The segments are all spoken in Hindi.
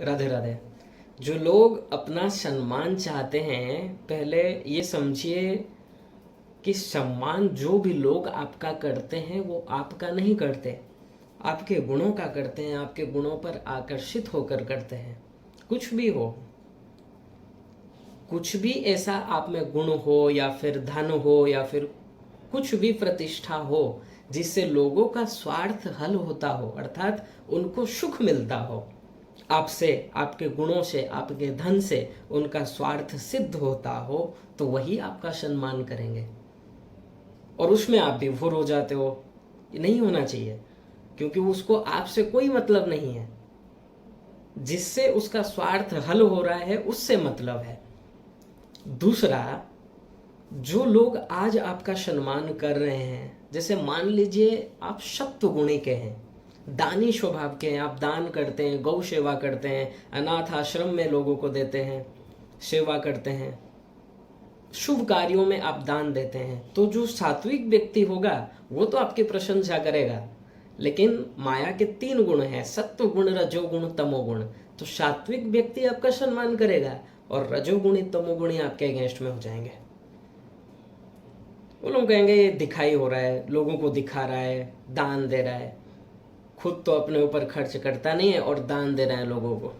राधे राधे। जो लोग अपना सम्मान चाहते हैं, पहले ये समझिए कि सम्मान जो भी लोग आपका करते हैं वो आपका नहीं करते, आपके गुणों का करते हैं, आपके गुणों पर आकर्षित होकर करते हैं। कुछ भी हो, कुछ भी ऐसा आप में गुण हो या फिर धन हो या फिर कुछ भी प्रतिष्ठा हो जिससे लोगों का स्वार्थ हल होता हो, अर्थात उनको सुख मिलता हो, आपसे, आपके गुणों से, आपके धन से उनका स्वार्थ सिद्ध होता हो, तो वही आपका सम्मान करेंगे। और उसमें आप विभोर हो जाते हो, ये नहीं होना चाहिए, क्योंकि उसको आपसे कोई मतलब नहीं है। जिससे उसका स्वार्थ हल हो रहा है उससे मतलब है। दूसरा, जो लोग आज आपका सम्मान कर रहे हैं, जैसे मान लीजिए आप सत्व गुणी के हैं, दानी स्वभाव के हैं, आप दान करते हैं, गौ सेवा करते हैं, अनाथ आश्रम में लोगों को देते हैं, सेवा करते हैं, शुभ कार्यों में आप दान देते हैं, तो जो सात्विक व्यक्ति होगा वो तो आपकी प्रशंसा करेगा। लेकिन माया के 3 गुण हैं, सत्व गुण, रजोगुण, तमोगुण। तो सात्विक व्यक्ति आपका सम्मान करेगा और रजोगुणी तमोगुणी आपके अगेंस्ट में हो जाएंगे। वो लोग कहेंगे ये दिखाई हो रहा है, लोगों को दिखा रहा है, दान दे रहा है, खुद तो अपने ऊपर खर्च करता नहीं है और दान दे रहा है लोगों को,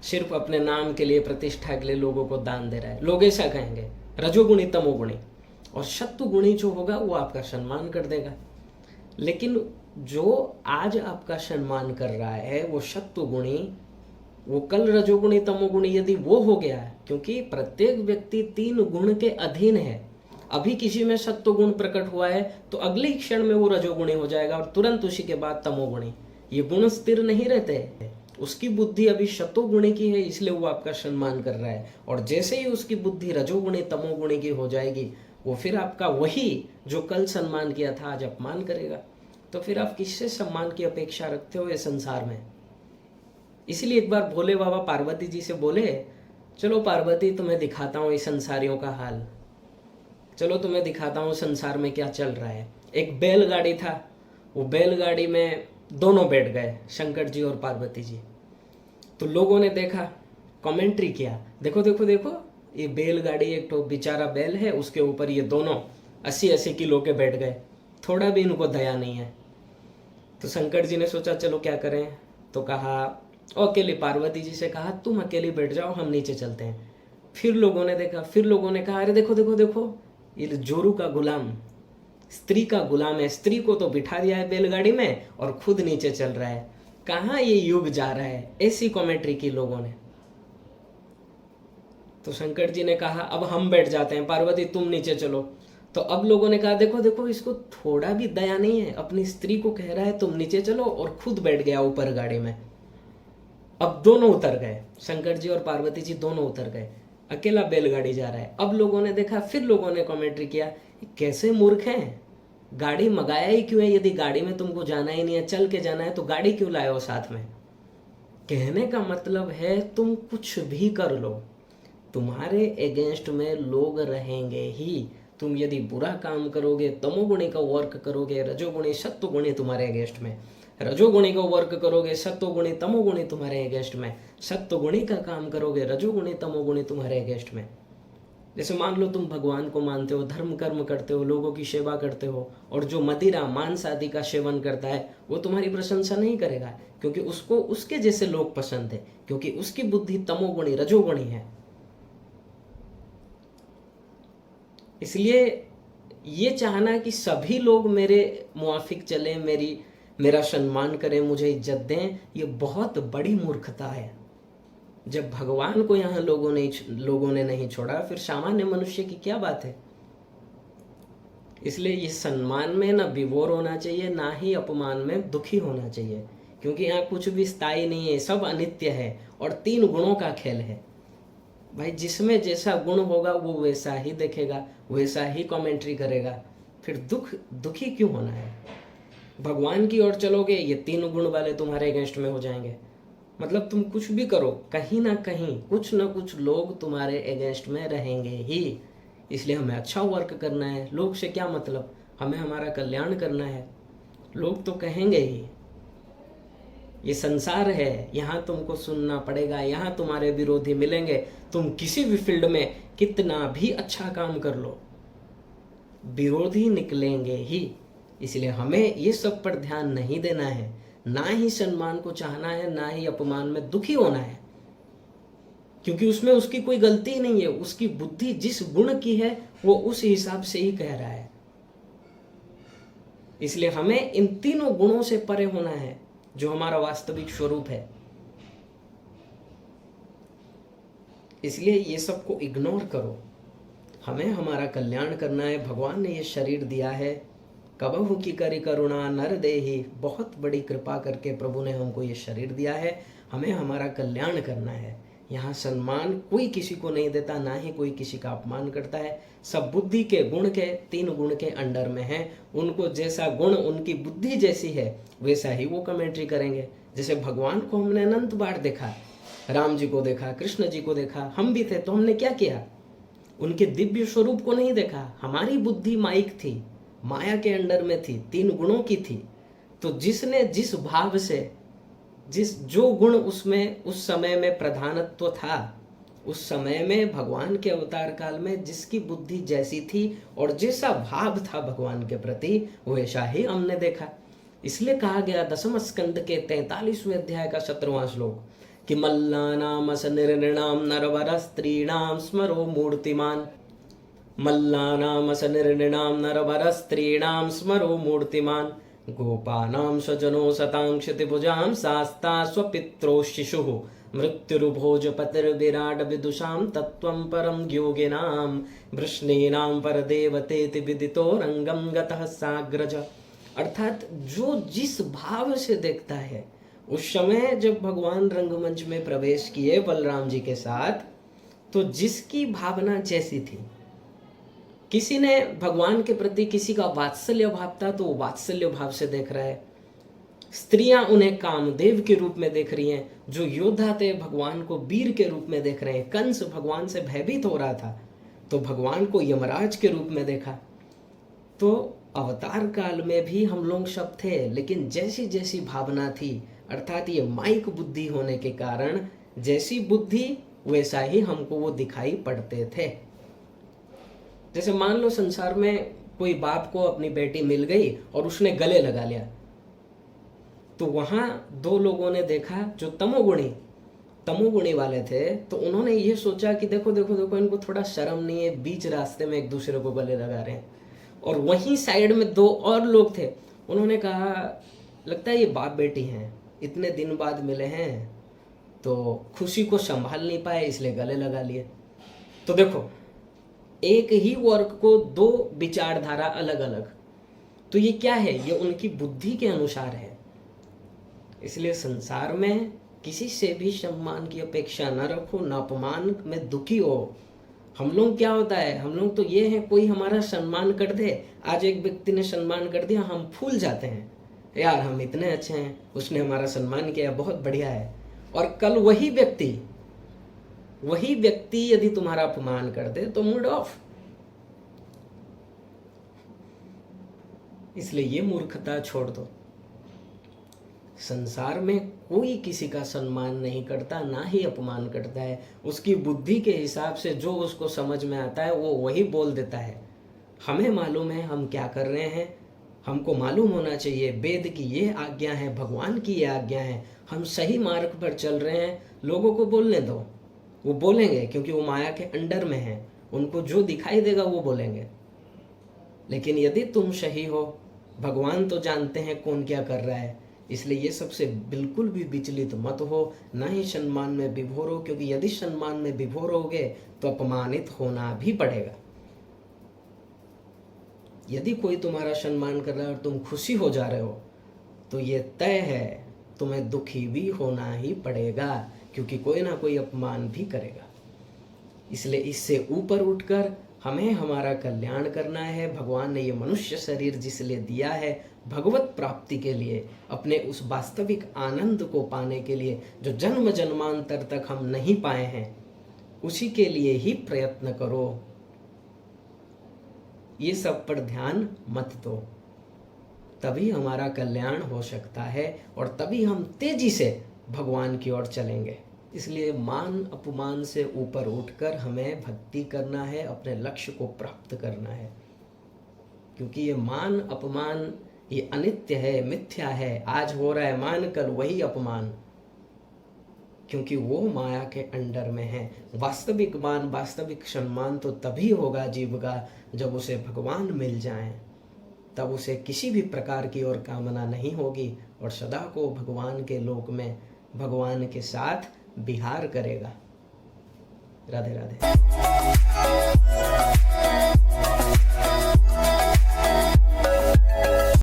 सिर्फ अपने नाम के लिए, प्रतिष्ठा के लिए लोगों को दान दे रहा है। लोग ऐसा कहेंगे, रजोगुणी तमोगुणी। और सत्वगुणी जो होगा वो आपका सम्मान कर देगा। लेकिन जो आज आपका सम्मान कर रहा है वो सत्वगुणी, वो कल रजोगुणी तमोगुणी यदि वो हो गया, क्योंकि प्रत्येक व्यक्ति 3 गुण के अधीन है। अभी किसी में सत्व गुण प्रकट हुआ है तो अगले क्षण में वो रजोगुणी हो जाएगा और तुरंत उसी के बाद तमोगुणी। ये गुण स्थिर नहीं रहते। उसकी बुद्धि अभी शतोगुणी की है, इसलिए वो आपका सम्मान कर रहा है। और जैसे ही उसकी बुद्धि रजोगुणी तमोगुणी की हो जाएगी, वो फिर आपका वही जो कल सम्मान किया था आज अपमान करेगा। तो फिर आप किससे सम्मान की अपेक्षा रखते हो ये संसार में? इसलिए एक बार भोले बाबा पार्वती जी से बोले, चलो पार्वती तुम्हें दिखाता हूँ इस संसारियों का हाल, चलो तुम्हें दिखाता हूँ संसार में क्या चल रहा है। एक बैलगाड़ी था, वो बैलगाड़ी में दोनों बैठ गए, शंकर जी और पार्वती जी। तो लोगों ने देखा, कमेंट्री किया, देखो देखो देखो, ये बैलगाड़ी, एक तो बेचारा बैल है, उसके ऊपर ये दोनों 80-80 किलो के बैठ गए, थोड़ा भी इनको दया नहीं है। तो शंकर जी ने सोचा चलो क्या करें, तो कहा, अकेली पार्वती जी से कहा तुम अकेली बैठ जाओ, हम नीचे चलते हैं। फिर लोगों ने देखा, फिर लोगों ने कहा, अरे देखो देखो देखो, ये जोरू का गुलाम, स्त्री का गुलाम है, स्त्री को तो बिठा दिया है बैलगाड़ी में और खुद नीचे चल रहा है, कहाँ ये युग जा रहा है। ऐसी कमेंट्री की लोगों ने। तो शंकर जी ने कहा अब हम बैठ जाते हैं, पार्वती तुम नीचे चलो। तो अब लोगों ने कहा देखो देखो, इसको थोड़ा भी दया नहीं है, अपनी स्त्री को कह रहा है तुम नीचे चलो और खुद बैठ गया ऊपर गाड़ी में। अब दोनों उतर गए, शंकर जी और पार्वती जी दोनों उतर गए, अकेला बैलगाड़ी जा रहा है। अब लोगों ने देखा, फिर लोगों ने कमेंट्री किया, कैसे मूर्ख हैं, गाड़ी मंगाया ही क्यों है, यदि गाड़ी में तुमको जाना ही नहीं है, चल के जाना है, तो गाड़ी क्यों लाए हो साथ में। कहने का मतलब है तुम कुछ भी कर लो, तुम्हारे अगेंस्ट में लोग रहेंगे ही। तुम यदि बुरा काम करोगे, तमोगुणी का वर्क करोगे, रजोगुणी सत्वगुणी तुम्हारे अगेंस्ट में, रजोगुणी का वर्क करोगे, सत्वगुणी तमोगुणी तुम्हारे अगेंस्ट में, सत्वगुणी का काम करोगे, रजोगुणी तमोगुणी तुम्हारे अगेंस्ट में। जैसे मान लो तुम भगवान को मानते हो, धर्म कर्म करते हो, लोगों की सेवा करते हो, और जो मदिरा मांस आदि का सेवन करता है वो तुम्हारी प्रशंसा नहीं करेगा, क्योंकि उसको उसके जैसे लोग पसंद है, क्योंकि उसकी बुद्धि तमोगुणी रजोगुणी है। इसलिए ये चाहना कि सभी लोग मेरे मुआफिक चले, मेरा सम्मान करें, मुझे इज्जत दें, ये बहुत बड़ी मूर्खता है। जब भगवान को यहाँ लोगों ने नहीं छोड़ा, फिर सामान्य मनुष्य की क्या बात है। इसलिए ये सम्मान में ना विभोर होना चाहिए, ना ही अपमान में दुखी होना चाहिए, क्योंकि यहाँ कुछ भी स्थायी नहीं है, सब अनित्य है और 3 गुणों का खेल है। भाई जिसमें जैसा गुण होगा वो वैसा ही देखेगा, वैसा ही कमेंट्री करेगा, फिर दुखी क्यों होना है। भगवान की ओर चलोगे, ये 3 गुण वाले तुम्हारे अगेंस्ट में हो जाएंगे। मतलब तुम कुछ भी करो, कहीं ना कहीं कुछ ना कुछ लोग तुम्हारे अगेंस्ट में रहेंगे ही। इसलिए हमें अच्छा वर्क करना है, लोग से क्या मतलब, हमें हमारा कल्याण करना है। लोग तो कहेंगे ही। ये संसार है, यहाँ तुमको सुनना पड़ेगा, यहाँ तुम्हारे विरोधी मिलेंगे। तुम किसी भी फील्ड में कितना भी अच्छा काम कर लो, विरोधी निकलेंगे ही। इसलिए हमें ये सब पर ध्यान नहीं देना है, ना ही सम्मान को चाहना है, ना ही अपमान में दुखी होना है, क्योंकि उसमें उसकी कोई गलती नहीं है। उसकी बुद्धि जिस गुण की है वो उस हिसाब से ही कह रहा है। इसलिए हमें इन तीनों गुणों से परे होना है जो हमारा वास्तविक स्वरूप है। इसलिए ये सबको इग्नोर करो। हमें हमारा कल्याण करना है। भगवान ने ये शरीर दिया है, कबहु की करी करुणा नर देहि, बहुत बड़ी कृपा करके प्रभु ने हमको ये शरीर दिया है। हमें हमारा कल्याण करना है। यहाँ सम्मान कोई किसी को नहीं देता, ना ही कोई किसी का अपमान करता है। सब बुद्धि के गुण के, 3 गुण के अंडर में है। उनको जैसा गुण उनकी बुद्धि जैसी है वैसा ही वो कमेंट्री करेंगे। जैसे भगवान को हमने अनंत बार देखा, राम जी को देखा, कृष्ण जी को देखा, हम भी थे तो हमने क्या किया? उनके दिव्य स्वरूप को नहीं देखा। हमारी बुद्धि माइक थी, माया के अंडर में थी, 3 गुणों की थी। तो जिसने जिस भाव से जो गुण उसमें उस समय में प्रधानत्व था, उस समय में भगवान के अवतार काल में जिसकी बुद्धि जैसी थी और जैसा भाव था भगवान के प्रति, वैसा ही हमने देखा। इसलिए कहा गया 10वें स्कंद के 43वें अध्याय का 17वां श्लोक कि मल्लानाम असनिर्णृणाम नरवर स्त्रीणाम स्मरो मूर्तिमान। मल्लानाम असनिर्णृणाम नरवर स्त्रीणाम स्मरो मूर्तिमान। गोपानां स्वजनो सतां क्षितिभुजां शास्ता स्वपित्रो शिशुः मृत्युर्भोजपतिर्विराट विदुषां तत्त्वं परं योगिनां वृष्णीनां परदेवतेति विदितो रंगं गतः साग्रज। अर्थात जो जिस भाव से देखता है, उस समय जब भगवान रंगमंच में प्रवेश किए बलराम जी के साथ, तो जिसकी भावना जैसी थी, किसी ने भगवान के प्रति किसी का वात्सल्य भाव था तो वो वात्सल्य भाव से देख रहा है। स्त्रियां उन्हें कामदेव के रूप में देख रही हैं। जो योद्धा थे भगवान को वीर के रूप में देख रहे हैं। कंस भगवान से भयभीत हो रहा था तो भगवान को यमराज के रूप में देखा। तो अवतार काल में भी हम लोग सब थे, लेकिन जैसी जैसी भावना थी, अर्थात ये माइक बुद्धि होने के कारण जैसी बुद्धि वैसा ही हमको वो दिखाई पड़ते थे। जैसे मान लो संसार में कोई बाप को अपनी बेटी मिल गई और उसने गले लगा लिया, तो वहां 2 लोगों ने देखा जो तमोगुणी वाले थे, तो उन्होंने ये सोचा कि देखो देखो देखो, इनको थोड़ा शर्म नहीं है, बीच रास्ते में एक दूसरे को गले लगा रहे हैं। और वहीं साइड में 2 और लोग थे, उन्होंने कहा लगता है ये बाप बेटी हैं, इतने दिन बाद मिले हैं तो खुशी को संभाल नहीं पाए इसलिए गले लगा लिए। तो देखो, एक ही वर्ग को 2 विचारधारा अलग अलग, तो ये क्या है? ये उनकी बुद्धि के अनुसार है। इसलिए संसार में किसी से भी सम्मान की अपेक्षा न रखो, न अपमान में दुखी हो। हम लोग क्या होता है, हम लोग तो ये हैं, कोई हमारा सम्मान कर दे, आज एक व्यक्ति ने सम्मान कर दिया, हम फूल जाते हैं, यार हम इतने अच्छे हैं, उसने हमारा सम्मान किया, बहुत बढ़िया है। और कल वही व्यक्ति यदि तुम्हारा अपमान कर दे तो मूड ऑफ। इसलिए ये मूर्खता छोड़ दो। संसार में कोई किसी का सम्मान नहीं करता, ना ही अपमान करता है। उसकी बुद्धि के हिसाब से जो उसको समझ में आता है वो वही बोल देता है। हमें मालूम है हम क्या कर रहे हैं, हमको मालूम होना चाहिए वेद की ये आज्ञा है, भगवान की ये आज्ञा है, हम सही मार्ग पर चल रहे हैं। लोगों को बोलने दो, वो बोलेंगे क्योंकि वो माया के अंडर में है, उनको जो दिखाई देगा वो बोलेंगे। लेकिन यदि तुम सही हो, भगवान तो जानते हैं कौन क्या कर रहा है, इसलिए ये सबसे बिल्कुल भी विचलित मत हो, ना ही सम्मान में विभोर हो, क्योंकि यदि सम्मान में विभोर होगे तो अपमानित होना भी पड़ेगा। यदि कोई तुम्हारा सम्मान कर रहा है और तुम खुशी हो जा रहे हो तो ये तय है तुम्हें दुखी भी होना ही पड़ेगा, क्योंकि कोई ना कोई अपमान भी करेगा। इसलिए इससे ऊपर उठकर हमें हमारा कल्याण करना है। भगवान ने ये मनुष्य शरीर जिसलिए दिया है, भगवत प्राप्ति के लिए, अपने उस वास्तविक आनंद को पाने के लिए जो जन्म जन्मांतर तक हम नहीं पाए हैं, उसी के लिए ही प्रयत्न करो। ये सब पर ध्यान मत दो। तभी हमारा कल्याण हो सकता है और तभी हम तेजी से भगवान की ओर चलेंगे। इसलिए मान अपमान से ऊपर उठकर हमें भक्ति करना है, अपने लक्ष्य को प्राप्त करना है। क्योंकि ये मान अपमान ये अनित्य है, मिथ्या है। आज हो रहा है मान, कल वही अपमान, क्योंकि वो माया के अंडर में है। वास्तविक मान, वास्तविक सम्मान तो तभी होगा जीव का जब उसे भगवान मिल जाएं। तब उसे किसी भी प्रकार की और कामना नहीं होगी और सदा को भगवान के लोक में भगवान के साथ विहार करेगा। राधे राधे।